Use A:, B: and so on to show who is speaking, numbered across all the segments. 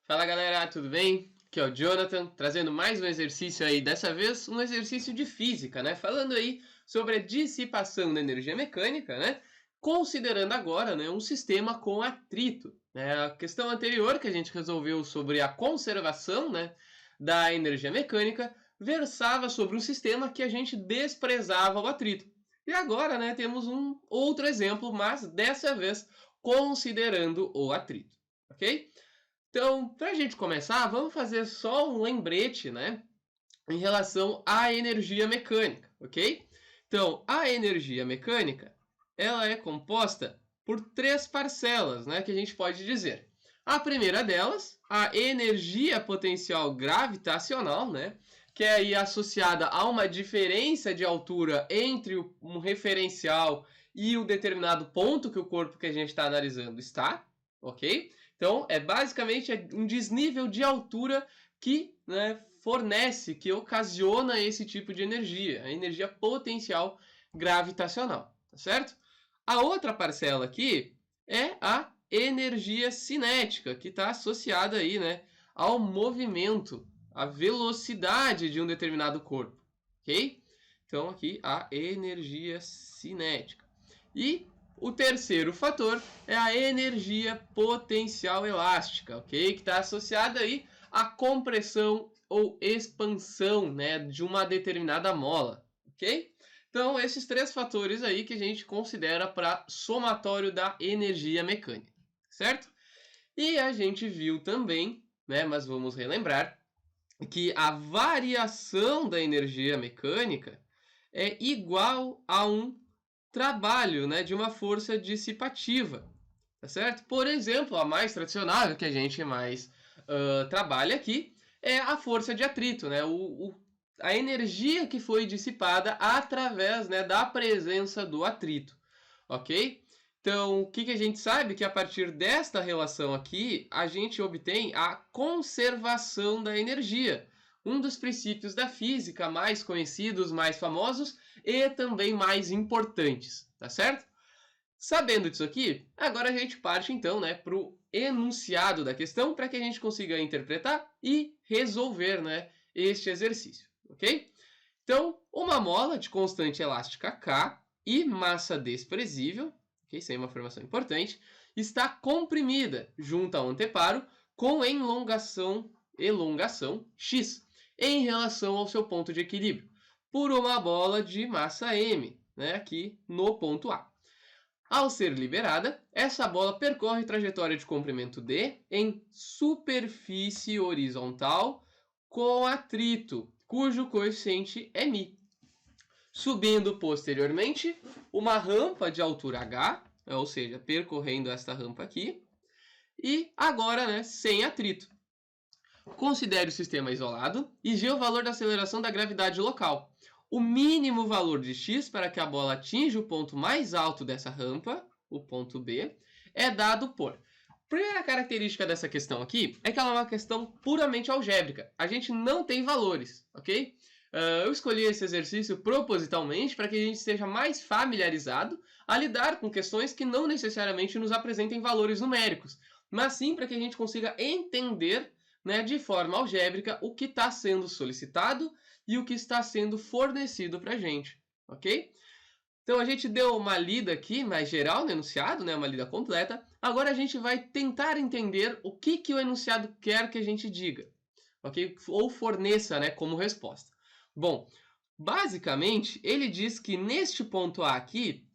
A: Fala galera, tudo bem? Aqui é o Jonathan, trazendo mais um exercício aí, dessa vez um exercício de física, né? Falando aí sobre a dissipação da energia mecânica, né? Considerando agora, né, um sistema com atrito, né? A questão anterior que a gente resolveu sobre a conservação, né, da energia mecânica versava sobre um sistema que a gente desprezava o atrito. E agora, né, temos um outro exemplo, mas dessa vez considerando o atrito, ok? Então, para a gente começar, vamos fazer só um lembrete, né, em relação à energia mecânica, ok? Então, a energia mecânica, ela é composta por três parcelas, né, que a gente pode dizer. A primeira delas, a energia potencial gravitacional, né, que é aí associada a uma diferença de altura entre um referencial e o determinado ponto que o corpo que a gente está analisando está, ok? Então, é basicamente um desnível de altura que, né, fornece, que ocasiona esse tipo de energia, a energia potencial gravitacional, tá certo? A outra parcela aqui é a energia cinética, que está associada aí, né, ao movimento, à velocidade de um determinado corpo, ok? Então, aqui a energia cinética. E o terceiro fator é a energia potencial elástica, ok? Que está associada aí à compressão ou expansão, né, de uma determinada mola, ok? Então, esses três fatores aí que a gente considera para somatório da energia mecânica, certo? E a gente viu também, né, mas vamos relembrar, que a variação da energia mecânica é igual a um trabalho, né, de uma força dissipativa, tá certo? Por exemplo, a mais tradicional, que a gente mais trabalha aqui, é a força de atrito, né? A energia que foi dissipada através, né, da presença do atrito, ok? Então, o que a gente sabe? Que a partir desta relação aqui, a gente obtém a conservação da energia, um dos princípios da física mais conhecidos, mais famosos e também mais importantes, tá certo? Sabendo disso aqui, agora a gente parte então, né, para o enunciado da questão para que a gente consiga interpretar e resolver, né, este exercício, ok? Então, uma mola de constante elástica K e massa desprezível, ok? Isso aí é uma informação importante, está comprimida junto ao anteparo com elongação x em relação ao seu ponto de equilíbrio por uma bola de massa m, né, aqui no ponto A. Ao ser liberada, essa bola percorre trajetória de comprimento d em superfície horizontal com atrito, cujo coeficiente é μ. Subindo posteriormente, uma rampa de altura h, ou seja, percorrendo esta rampa aqui, e agora, né, sem atrito. Considere o sistema isolado e g o valor da aceleração da gravidade local. O mínimo valor de x para que a bola atinja o ponto mais alto dessa rampa, o ponto B, é dado por... Primeira característica dessa questão aqui é que ela é uma questão puramente algébrica. A gente não tem valores, ok? Eu escolhi esse exercício propositalmente para que a gente esteja mais familiarizado a lidar com questões que não necessariamente nos apresentem valores numéricos, mas sim para que a gente consiga entender, né, de forma algébrica o que está sendo solicitado e o que está sendo fornecido para a gente, ok? Então a gente deu uma lida aqui mais geral no enunciado, né, uma lida completa. Agora a gente vai tentar entender o que o enunciado quer que a gente diga, ok? Ou forneça, né, como resposta. Bom, basicamente ele diz que neste ponto A aqui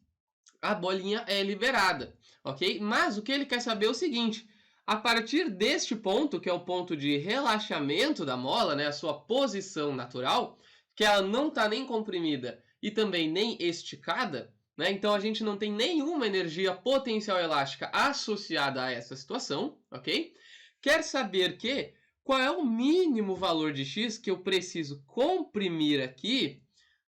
A: a bolinha é liberada, ok? Mas o que ele quer saber é o seguinte: a partir deste ponto, que é o ponto de relaxamento da mola, né, a sua posição natural, que ela não está nem comprimida e também nem esticada, né, então a gente não tem nenhuma energia potencial elástica associada a essa situação, ok? Quer saber que qual é o mínimo valor de x que eu preciso comprimir aqui,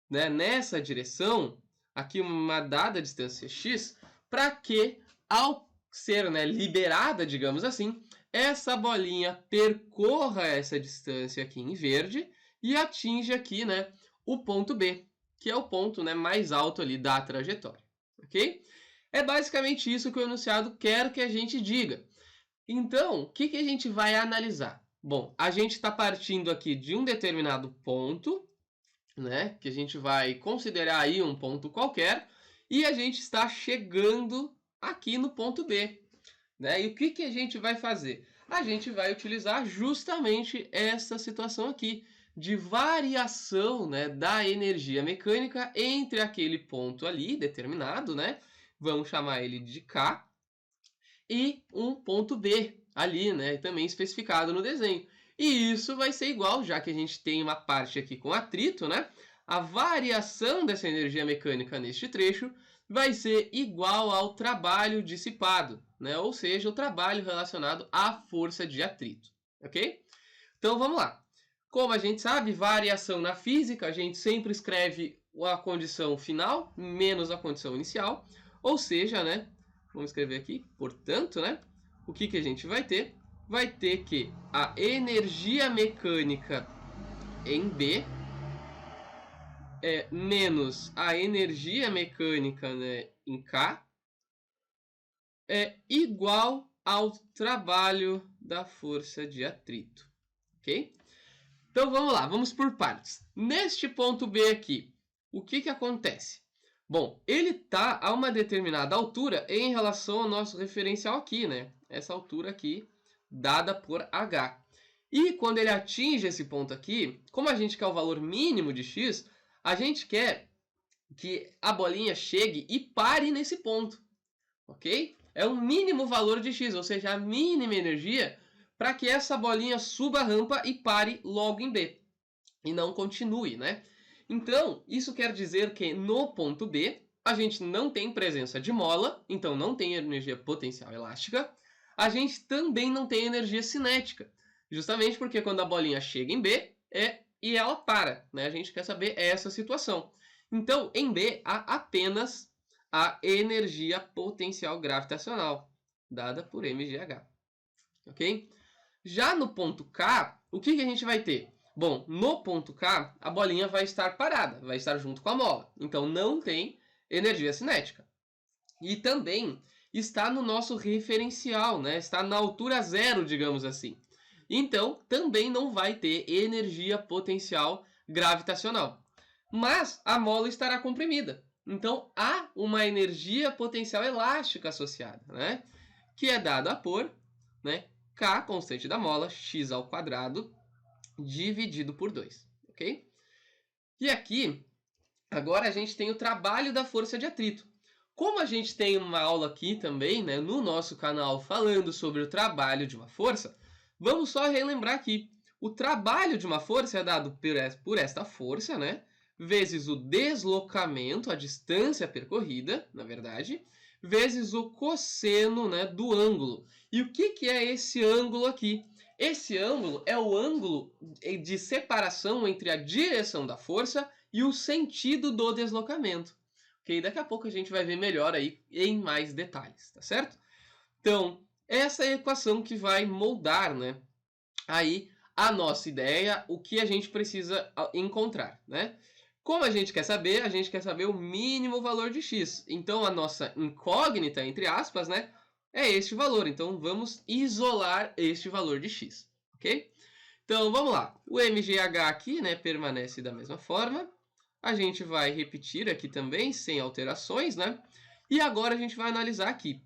A: né, nessa direção, aqui uma dada distância x, para que ao ser, né, liberada, digamos assim, essa bolinha percorra essa distância aqui em verde e atinja aqui, né, o ponto B, que é o ponto, né, mais alto ali da trajetória, ok? É basicamente isso que o enunciado quer que a gente diga. Então, o que que a gente vai analisar? Bom, a gente está partindo aqui de um determinado ponto, né? Que a gente vai considerar aí um ponto qualquer, e a gente está chegando aqui no ponto B, né? E o que que a gente vai fazer? A gente vai utilizar justamente essa situação aqui de variação, né, da energia mecânica entre aquele ponto ali determinado, né? Vamos chamar ele de K e um ponto B ali, né, também especificado no desenho. E isso vai ser igual, já que a gente tem uma parte aqui com atrito, né? A variação dessa energia mecânica neste trecho vai ser igual ao trabalho dissipado, né? Ou seja, o trabalho relacionado à força de atrito, ok? Então vamos lá. Como a gente sabe, variação na física, a gente sempre escreve a condição final menos a condição inicial, ou seja, né? Vamos escrever aqui, portanto, né? O que que a gente vai ter? Vai ter que a energia mecânica em B menos a energia mecânica, né, em K é igual ao trabalho da força de atrito, ok? Então vamos lá, vamos por partes. Neste ponto B aqui, o que que acontece? Bom, ele está a uma determinada altura em relação ao nosso referencial aqui, né? Essa altura aqui, dada por H. E quando ele atinge esse ponto aqui, como a gente quer o valor mínimo de x, a gente quer que a bolinha chegue e pare nesse ponto, ok? É o mínimo valor de x, ou seja, a mínima energia para que essa bolinha suba a rampa e pare logo em B. E não continue, né? Então, isso quer dizer que no ponto B, a gente não tem presença de mola, então não tem energia potencial elástica. A gente também não tem energia cinética, justamente porque quando a bolinha chega em B e ela para, né? A gente quer saber essa situação. Então, em B, há apenas a energia potencial gravitacional, dada por mgh, ok? Já no ponto K, o que que a gente vai ter? Bom, no ponto K, a bolinha vai estar parada, vai estar junto com a mola. Então, não tem energia cinética. E também está no nosso referencial, né? Está na altura zero, digamos assim. Então, também não vai ter energia potencial gravitacional. Mas a mola estará comprimida. Então, há uma energia potencial elástica associada, né? Que é dada por, né, K, constante da mola, x ao quadrado, dividido por 2, ok? E aqui, agora a gente tem o trabalho da força de atrito. Como a gente tem uma aula aqui também, né, no nosso canal, falando sobre o trabalho de uma força, vamos só relembrar aqui. O trabalho de uma força é dado por esta força, né, vezes o deslocamento, a distância percorrida, na verdade, vezes o cosseno, né, do ângulo. E o que que é esse ângulo aqui? Esse ângulo é o ângulo de separação entre a direção da força e o sentido do deslocamento. Ok? Daqui a pouco a gente vai ver melhor aí em mais detalhes, tá certo? Então, essa é a equação que vai moldar, né, aí a nossa ideia, o que a gente precisa encontrar, né? Como a gente quer saber o mínimo valor de x. Então, a nossa incógnita, entre aspas, né, é este valor. Então, vamos isolar este valor de x, ok? Então, vamos lá. O mgh aqui, né, permanece da mesma forma. A gente vai repetir aqui também, sem alterações, né? E agora a gente vai analisar aqui.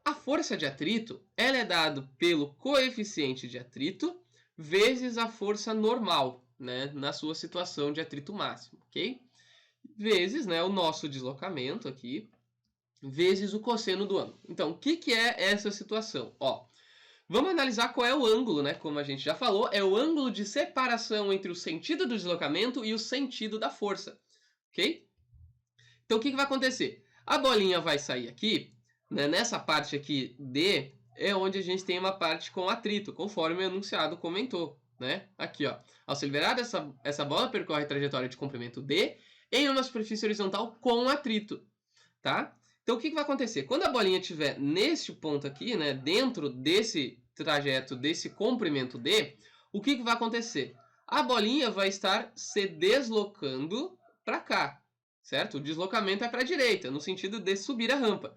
A: A força de atrito, ela é dada pelo coeficiente de atrito vezes a força normal, né, na sua situação de atrito máximo, ok? Vezes, né, o nosso deslocamento aqui, vezes o cosseno do ângulo. Então, o que que é essa situação? Ó, vamos analisar qual é o ângulo, né? Como a gente já falou, é o ângulo de separação entre o sentido do deslocamento e o sentido da força, ok? Então, o que que vai acontecer? A bolinha vai sair aqui, né? Nessa parte aqui D é onde a gente tem uma parte com atrito, conforme o enunciado comentou, né? Aqui, ó. Ao ser liberada, essa bola percorre a trajetória de comprimento D em uma superfície horizontal com atrito, tá? Então, o que que vai acontecer? Quando a bolinha estiver neste ponto aqui, né? Dentro desse trajeto, desse comprimento D, o que que vai acontecer? A bolinha vai estar se deslocando para cá, certo? O deslocamento é para a direita, no sentido de subir a rampa.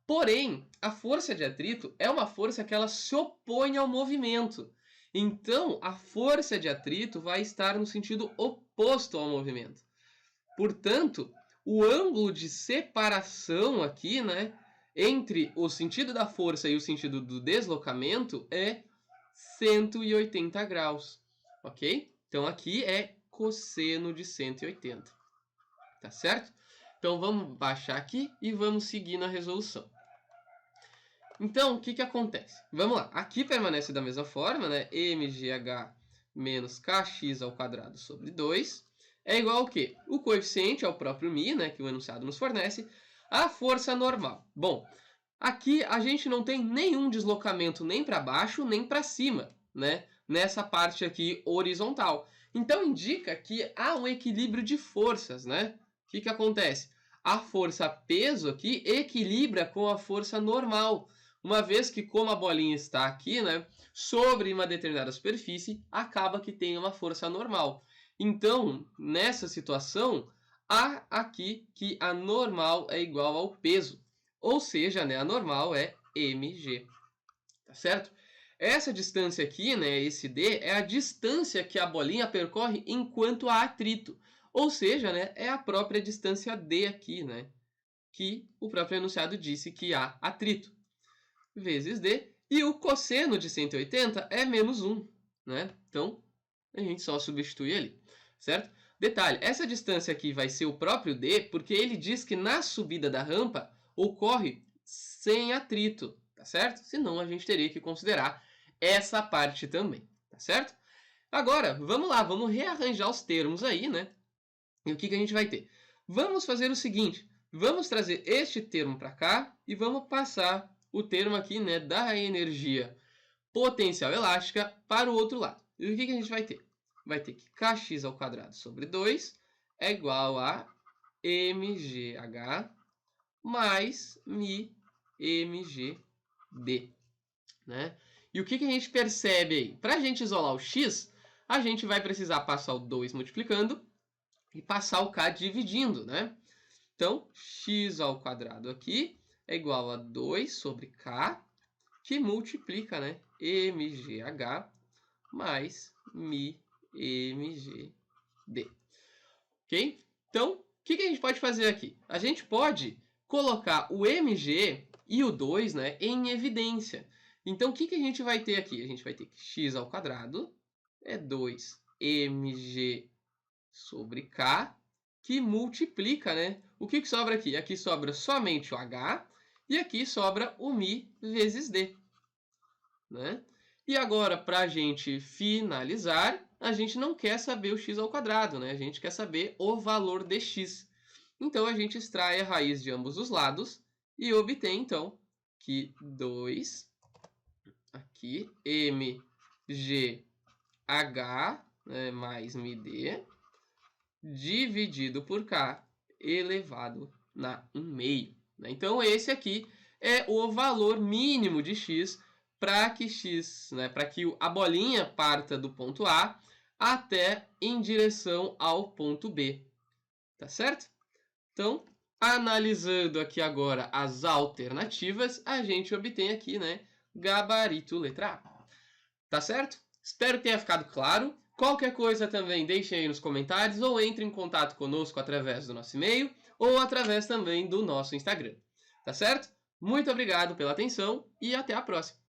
A: Porém, a força de atrito é uma força que ela se opõe ao movimento. Então, a força de atrito vai estar no sentido oposto ao movimento. Portanto, o ângulo de separação aqui, né, entre o sentido da força e o sentido do deslocamento é 180 graus, ok? Então, aqui é cosseno de 180, tá certo? Então, vamos baixar aqui e vamos seguir na resolução. Então, o que acontece? Vamos lá, aqui permanece da mesma forma, né? mgh menos kx ao quadrado sobre 2 é igual ao quê? O coeficiente é o próprio μ, né, que o enunciado nos fornece, a força normal. Bom, aqui a gente não tem nenhum deslocamento nem para baixo nem para cima, né? Nessa parte aqui horizontal. Então, indica que há um equilíbrio de forças, né? O que acontece? A força peso aqui equilibra com a força normal. Uma vez que, como a bolinha está aqui, né, sobre uma determinada superfície, acaba que tem uma força normal. Então, nessa situação, há aqui que a normal é igual ao peso. Ou seja, né, a normal é mg. Tá certo? Essa distância aqui, né, esse d, é a distância que a bolinha percorre enquanto há atrito. Ou seja, né, é a própria distância d aqui, né, que o próprio enunciado disse que há atrito. Vezes d, e o cosseno de 180 é menos 1, né? Então, a gente só substitui ali, certo? Detalhe, essa distância aqui vai ser o próprio d, porque ele diz que na subida da rampa ocorre sem atrito, tá certo? Senão a gente teria que considerar essa parte também, tá certo? Agora, vamos lá, vamos rearranjar os termos aí, né? E o que a gente vai ter? Vamos fazer o seguinte, vamos trazer este termo para cá e vamos passar o termo aqui, né, da energia potencial elástica para o outro lado. E o que a gente vai ter? Vai ter que kx ao quadrado sobre 2 é igual a mgh mais μ mgd, né? E o que a gente percebe aí? Para a gente isolar o x, a gente vai precisar passar o 2 multiplicando e passar o k dividindo, né? Então, x ao quadrado aqui é igual a 2 sobre k, que multiplica, né, mgh mais μ mgd. Ok? Então, o que a gente pode fazer aqui? A gente pode colocar o mg e o 2, né, em evidência. Então, o que a gente vai ter aqui? A gente vai ter que x ao quadrado é 2mg sobre k, que multiplica, né? O que sobra aqui? Aqui sobra somente o h e aqui sobra o μ vezes d, né? E agora, para a gente finalizar, a gente não quer saber o x ao quadrado, né? A gente quer saber o valor de x. Então, a gente extrai a raiz de ambos os lados e obtém, então, que 2, aqui, mgh, né, mais μd, dividido por k elevado na 1/2. Né? Então, esse aqui é o valor mínimo de x para que x, né, para que a bolinha parta do ponto A até em direção ao ponto B. Tá certo? Então, analisando aqui agora as alternativas, a gente obtém aqui, né, gabarito letra A. Tá certo? Espero que tenha ficado claro. Qualquer coisa também deixe aí nos comentários ou entre em contato conosco através do nosso e-mail ou através também do nosso Instagram. Tá certo? Muito obrigado pela atenção e até a próxima!